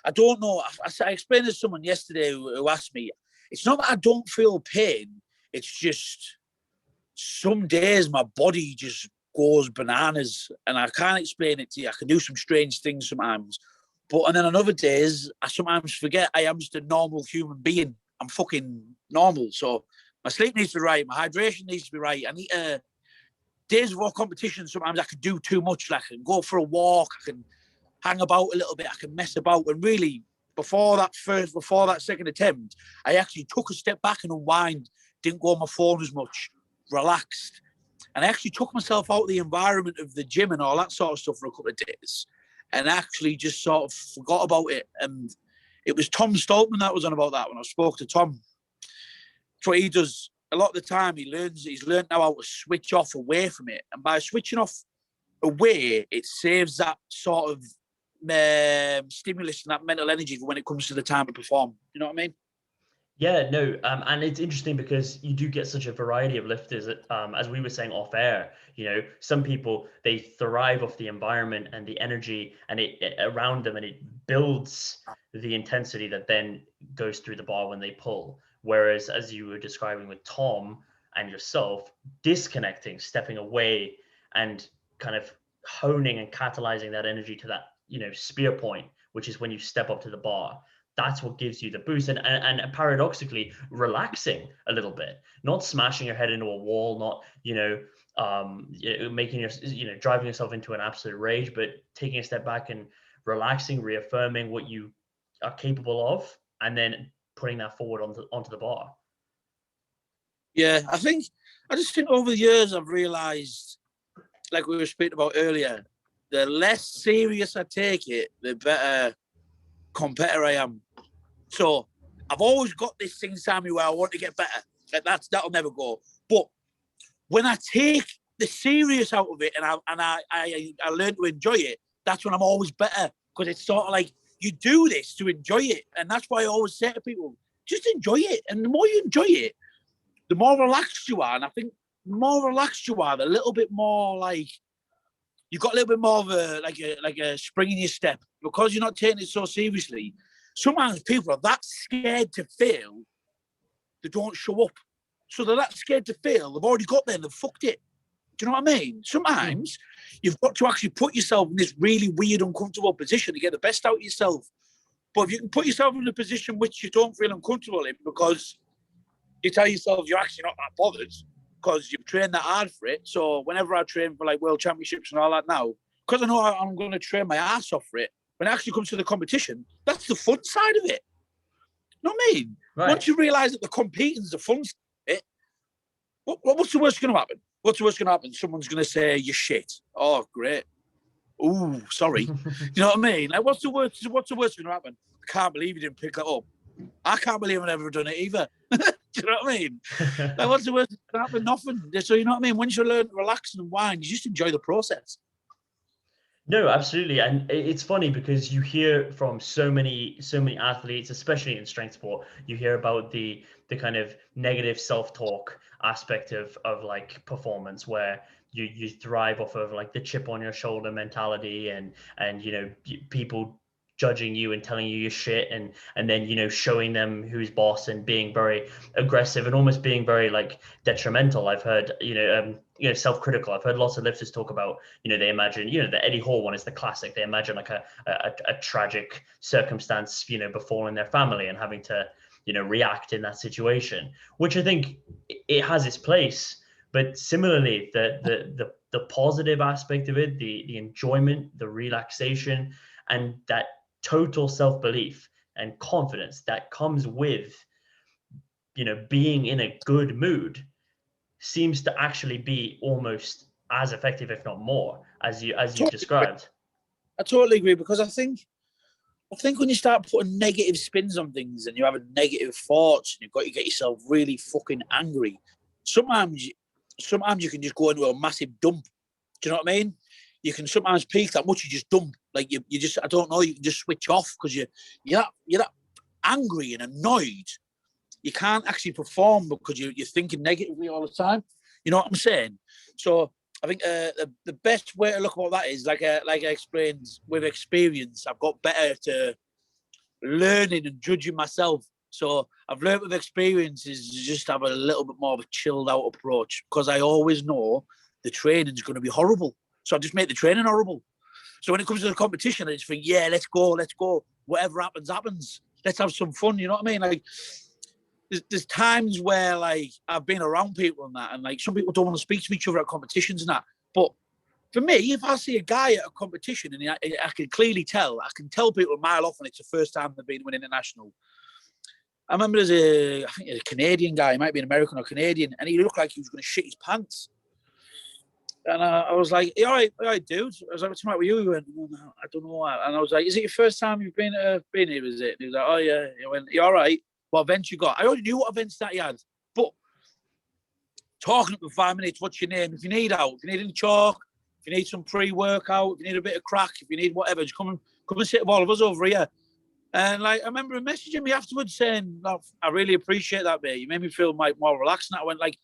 I don't know. I explained to someone yesterday who asked me, it's not that I don't feel pain. It's just some days my body just goes bananas, and I can't explain it to you. I can do some strange things sometimes. And then on other days, I sometimes forget I am just a normal human being. I'm fucking normal. So my sleep needs to be right. My hydration needs to be right. I need to days before competition, sometimes I could do too much. Like I can go for a walk, I can hang about a little bit, I can mess about. And really, before that second attempt, I actually took a step back and unwind, didn't go on my phone as much, relaxed. And I actually took myself out of the environment of the gym and all that sort of stuff for a couple of days, and actually just sort of forgot about it. And it was Tom Stoltman that was on about that when I spoke to Tom. That's what he does. A lot of the time he's learned now how to switch off away from it. And by switching off away, it saves that sort of stimulus and that mental energy for when it comes to the time to perform. You know what I mean? Yeah, no, and it's interesting because you do get such a variety of lifters. As we were saying off air, some people, they thrive off the environment and the energy and it around them, and it builds the intensity that then goes through the bar when they pull. Whereas, as you were describing with Tom and yourself, disconnecting, stepping away, and kind of honing and catalyzing that energy to that, spear point, which is when you step up to the bar. That's what gives you the boost, and paradoxically relaxing a little bit, not smashing your head into a wall, not making driving yourself into an absolute rage, but taking a step back and relaxing, reaffirming what you are capable of, and then putting that forward onto the bar. Yeah, I just think over the years I've realised, like we were speaking about earlier, the less serious I take it, the better competitor I am. So I've always got this thing inside me where I want to get better. Like that'll never go. But when I take the serious out of it and I learn to enjoy it, that's when I'm always better. Because it's sort of like you do this to enjoy it. And that's why I always say to people, just enjoy it. And the more you enjoy it, the more relaxed you are. And I think the more relaxed you are, the little bit more like you've got a little bit more of a spring in your step because you're not taking it so seriously. Sometimes people are that scared to fail, they don't show up. So they're that scared to fail, they've already got there and they've fucked it. Do you know what I mean? Sometimes you've got to actually put yourself in this really weird, uncomfortable position to get the best out of yourself. But if you can put yourself in a position which you don't feel uncomfortable in because you tell yourself you're actually not that bothered because you've trained that hard for it. So whenever I train for like world championships and all that now, because I know I'm going to train my ass off for it, when it actually comes to the competition, that's the fun side of it. You know what I mean? Right. Once you realise that the competing is the fun side of it, what's the worst going to happen? What's the worst going to happen? Someone's going to say, you're shit. Oh, great. Ooh, sorry. You know what I mean? Like, what's the worst going to happen? I can't believe you didn't pick that up. I can't believe I've never done it either. Do you know what I mean? Like, what's the worst going to happen? Nothing. So, you know what I mean? Once you learn to relax and unwind, you just enjoy the process. No, absolutely. And it's funny because you hear from so many athletes, especially in strength sport, you hear about the kind of negative self-talk aspect of like performance where you thrive off of like the chip on your shoulder mentality and people judging you and telling you your shit and then showing them who's boss and being very aggressive and almost being very like detrimental. I've heard self-critical. I've heard lots of lifters talk about they imagine the Eddie Hall one is the classic. They imagine like a tragic circumstance befalling their family and having to react in that situation, which I think it has its place. But similarly, the positive aspect of it, the enjoyment, the relaxation, and that total self-belief and confidence that comes with being in a good mood seems to actually be almost as effective, if not more, as you described. I totally agree because I think when you start putting negative spins on things and you're having negative thoughts and you've got to get yourself really fucking angry, sometimes you can just go into a massive dump. Do you know what I mean? You can sometimes peak that much, you just dump. Like you just, I don't know, you can just switch off because you're that angry and annoyed. You can't actually perform because you're thinking negatively all the time. You know what I'm saying? So I think the best way to look about that is like I explained with experience. I've got better to learning and judging myself. So I've learned with experience is just have a little bit more of a chilled out approach because I always know the training is going to be horrible. So I just make the training horrible. So when it comes to the competition, I just think, yeah, let's go. Whatever happens, happens. Let's have some fun. You know what I mean? Like there's times where like I've been around people and that, and like some people don't want to speak to each other at competitions and that. But for me, if I see a guy at a competition and I can clearly tell, I can tell people a mile off when it's the first time they've been to an international. I remember I think a Canadian guy, he might be an American or Canadian, and he looked like he was going to shit his pants. And I was like, all right, dude. I was like, what's the matter with you? He went, oh, no, I don't know. And I was like, is it your first time you've been here, is it? And he was like, oh, yeah. He went, you all right? What events you got? I already knew what events that he had. But talking up for 5 minutes, what's your name? If you need out, if you need any chalk, if you need some pre-workout, if you need a bit of crack, if you need whatever, just come and sit with all of us over here. And like, I remember him messaging me afterwards saying, no, I really appreciate that, mate. You made me feel like more relaxed. And I went like,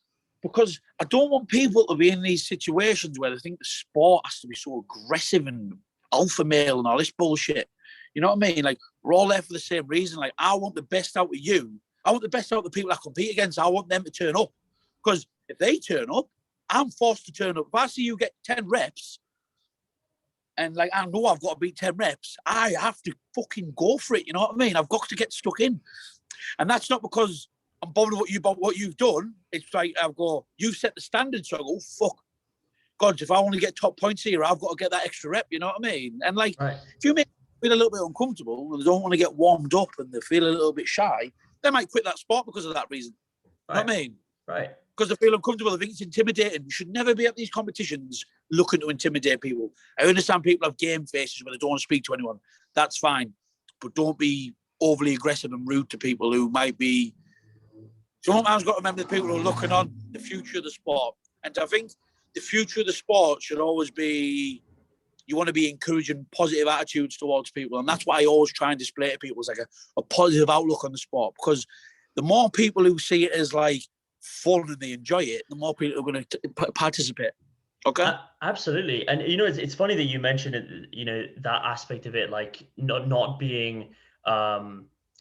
because I don't want people to be in these situations where they think the sport has to be so aggressive and alpha male and all this bullshit. You know what I mean? Like, we're all there for the same reason. Like, I want the best out of you. I want the best out of the people I compete against. I want them to turn up. Because if they turn up, I'm forced to turn up. If I see you get 10 reps, and like, I know I've got to beat 10 reps, I have to fucking go for it. You know what I mean? I've got to get stuck in. And that's not because I'm bothered what you've done. It's like, you've set the standard. So I go, fuck. God, if I want to get top points here, I've got to get that extra rep. You know what I mean? And like, if you make them feel a little bit uncomfortable and they don't want to get warmed up and they feel a little bit shy, they might quit that sport because of that reason. You know what I mean? Right. Because they feel uncomfortable. They think it's intimidating. You should never be at these competitions looking to intimidate people. I understand people have game faces where they don't want to speak to anyone. That's fine. But don't be overly aggressive and rude to people who might be... Sometimes got to remember the people who are looking on the future of the sport. And I think the future of the sport should always be... You want to be encouraging positive attitudes towards people. And that's what I always try and display to people. It's like a positive outlook on the sport. Because the more people who see it as like fun and they enjoy it, the more people are going to participate. Okay? Absolutely. And, you know, it's funny that you mentioned it, you know, that aspect of it, like not being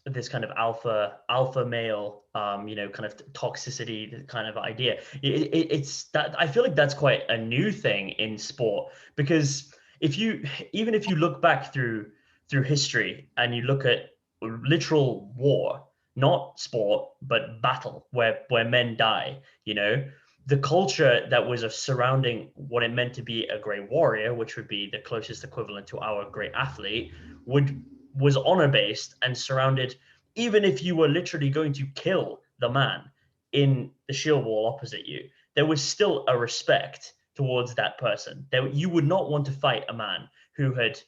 this kind of alpha male, you know, kind of toxicity kind of idea. It's that I feel like that's quite a new thing in sport, because even if you look back through history and you look at literal war, not sport, but battle, where men die, you know, the culture that was surrounding what it meant to be a great warrior, which would be the closest equivalent to our great athlete, was honor-based and surrounded. Even if you were literally going to kill the man in the shield wall opposite you, there was still a respect towards that person. You would not want to fight a man who had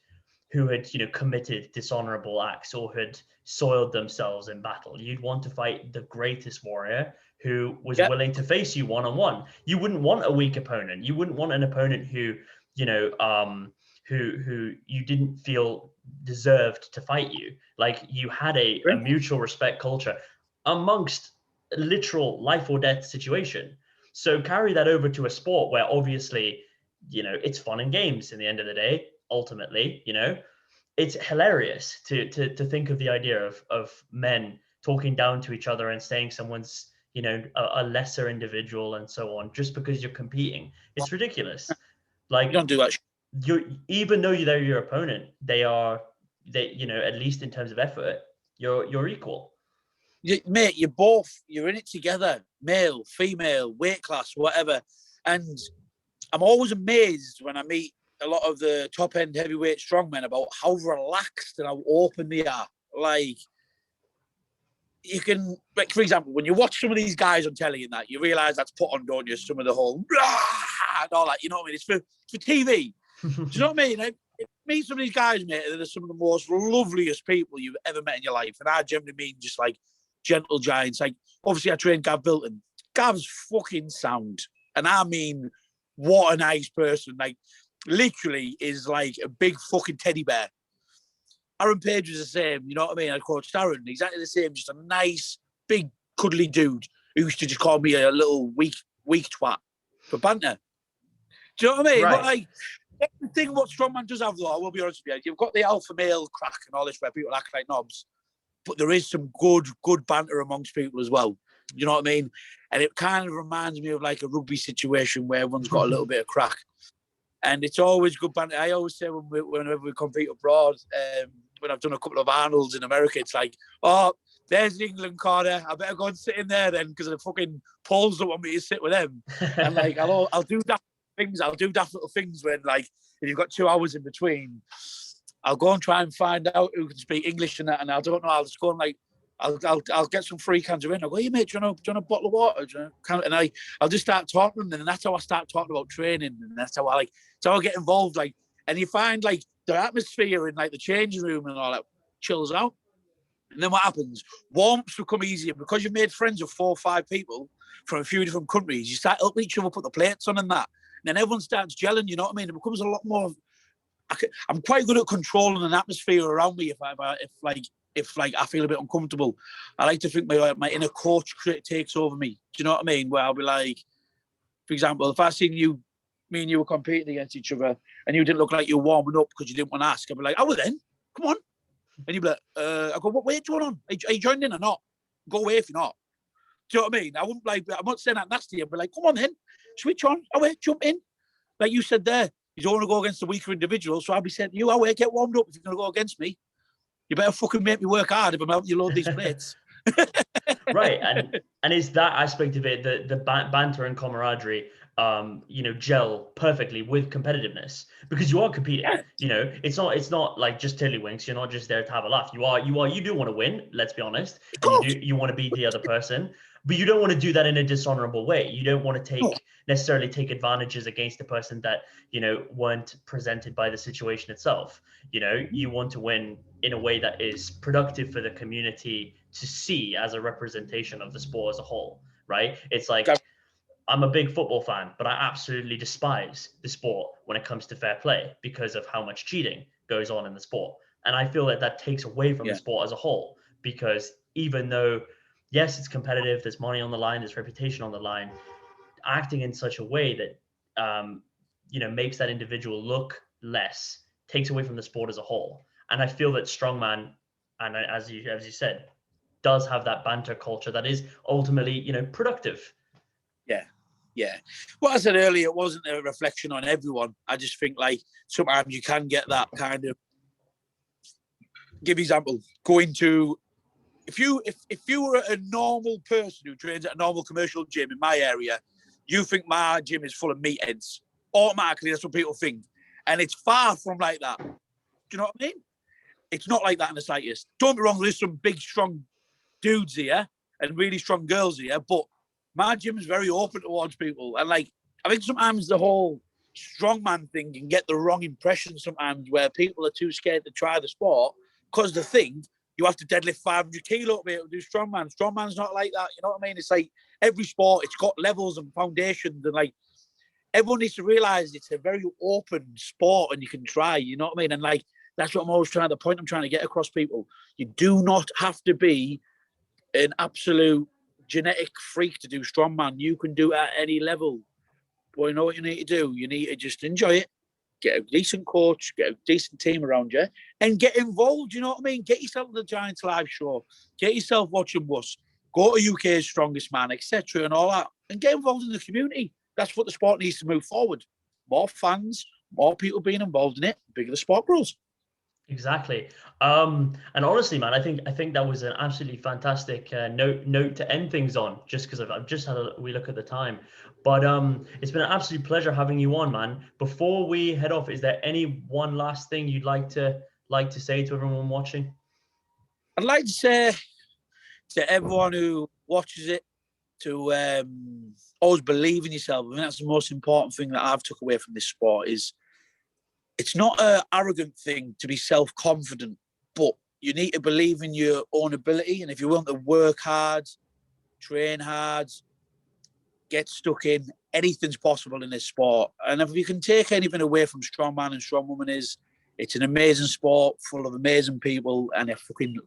you know, committed dishonorable acts or had soiled themselves in battle. You'd want to fight the greatest warrior who was willing to face you one-on-one. You wouldn't want a weak opponent. You wouldn't want an opponent who, you know, who you didn't feel deserved to fight you. Like, you had a mutual respect culture amongst a literal life or death situation. So carry that over to a sport where obviously, you know, it's fun and games in the end of the day. Ultimately, you know, it's hilarious to think of the idea of men talking down to each other and saying someone's, you know, a lesser individual and so on, just because you're competing. It's ridiculous. Like, you don't do that. Even though they're your opponent, they you know, at least in terms of effort, you're equal. Mate, you're in it together, male, female, weight class, whatever. And I'm always amazed when I meet a lot of the top end heavyweight strongmen about how relaxed and how open they are. Like, you can, like, for example, when you watch some of these guys on telly and that, you realise that's put on, don't you? Some of the whole and all that, you know what I mean? It's for TV. Do you know what I mean? Like, meet some of these guys, mate, they're some of the most loveliest people you've ever met in your life. And I generally mean just like gentle giants. Like, obviously, I trained Gav Bilton. Gav's fucking sound. And I mean, what a nice person. Like, literally is like a big fucking teddy bear. Aaron Page was the same, you know what I mean? I coached Aaron, exactly the same, just a nice, big, cuddly dude who used to just call me a little weak twat for banter. Do you know what I mean? Right. But like, the thing what strongman does have, though, I will be honest with you, you've got the alpha male crack and all this where people act like knobs, but there is some good banter amongst people as well. You know what I mean? And it kind of reminds me of like a rugby situation where everyone's got a little bit of crack. And it's always good banter. I always say whenever we compete abroad, when I've done a couple of Arnolds in America, it's like, oh, there's the England corner. I better go and sit in there then, because the fucking Poles don't want me to sit with them. And like, I'll do daft things. I'll do daft little things when, like, if you've got 2 hours in between, I'll go and try and find out who can speak English and that. And I don't know. I'll just go and like, I'll get some free cans of in. I'll go, hey mate, do you want a bottle of water? And I'll just start talking to them, and that's how I start talking about training, and that's how I get involved. Like, and you find like the atmosphere in like the changing room and all that chills out. And then what happens? Warm-ups become easier because you've made friends with 4 or 5 people from a few different countries. You start helping each other put the plates on and that. And then everyone starts gelling, you know what I mean? It becomes a lot more. I'm quite good at controlling an atmosphere around me if I feel a bit uncomfortable. I like to think my inner coach takes over me. Do you know what I mean? Where I'll be like, for example, if I seen me and you were competing against each other and you didn't look like you were warming up because you didn't want to ask, I'd be like, oh, well then, come on. And you'd be like, I go, what way are you going on? Are you joining in or not? Go away if you're not. Do you know what I mean? I'm not saying that nasty. I'd be like, come on then, switch on. Away, jump in. Like you said there, you don't want to go against the weaker individual. So I'll be saying to you, away, get warmed up if you're going to go against me. You better fucking make me work hard if I'm helping you load these plates. Right, and it's that aspect of it, the banter and camaraderie, gel perfectly with competitiveness, because you are competing. Yeah. It's not like just tiddlywinks. You're not just there to have a laugh. You do want to win. Let's be honest, and you want to beat the other person, but you don't want to do that in a dishonorable way. You don't want to necessarily take advantages against the person that weren't presented by the situation itself. You want to win in a way that is productive for the community to see as a representation of the sport as a whole, right? It's like, I'm a big football fan, but I absolutely despise the sport when it comes to fair play because of how much cheating goes on in the sport. And I feel that takes away from the sport as a whole, because even though, yes, it's competitive, there's money on the line, there's reputation on the line, acting in such a way that, makes that individual look less, takes away from the sport as a whole. And I feel that strongman, and as you said, does have that banter culture that is ultimately, productive. Yeah. What I said earlier, it wasn't a reflection on everyone. I just think like sometimes you can get that kind of. Give example. Going to, if you were a normal person who trains at a normal commercial gym in my area, you think my gym is full of meatheads. Automatically, that's what people think, and it's far from like that. Do you know what I mean? It's not like that in the slightest. Don't be wrong. There's some big, strong dudes here and really strong girls here, but my gym is very open towards people. And like, I think sometimes the whole strongman thing can get the wrong impression sometimes, where people are too scared to try the sport because they think you have to deadlift 500 kilo to be able to do strongman. Strongman's not like that. You know what I mean? It's like every sport, it's got levels and foundations, and like everyone needs to realize it's a very open sport and you can try, you know what I mean? And like, that's what I'm always trying to get across people. You do not have to be an absolute genetic freak to do strongman. You can do it at any level. But you know what you need to do? You need to just enjoy it, get a decent coach, get a decent team around you, and get involved. You know what I mean? Get yourself to the Giants live show, get yourself watching us, go to UK's Strongest Man, etc., and all that, and get involved in the community. That's what the sport needs to move forward. More fans, more people being involved in it, the bigger the sport grows. Exactly. And honestly, man, I think that was an absolutely fantastic note to end things on, just because I've just had a wee look at the time. But it's been an absolute pleasure having you on, man. Before we head off, is there any one last thing you'd like to say to everyone watching? I'd like to say to everyone who watches it to always believe in yourself. I mean, that's the most important thing that I've took away from this sport. Is it's not an arrogant thing to be self-confident, but you need to believe in your own ability. And if you want to work hard, train hard, get stuck in, anything's possible in this sport. And if you can take anything away from strongman and strongwoman, it's an amazing sport full of amazing people, and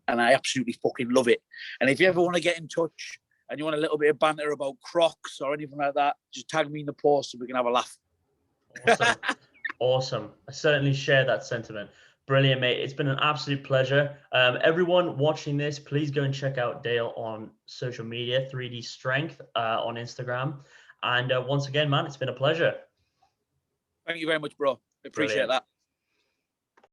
I absolutely fucking love it. And if you ever want to get in touch and you want a little bit of banter about Crocs or anything like that, just tag me in the post and we can have a laugh. Awesome. Awesome. I certainly share that sentiment. Brilliant, mate. It's been an absolute pleasure. Everyone watching this, please go and check out Dale on social media, 3D Strength on Instagram. And once again, man, it's been a pleasure. Thank you very much, bro. I appreciate that.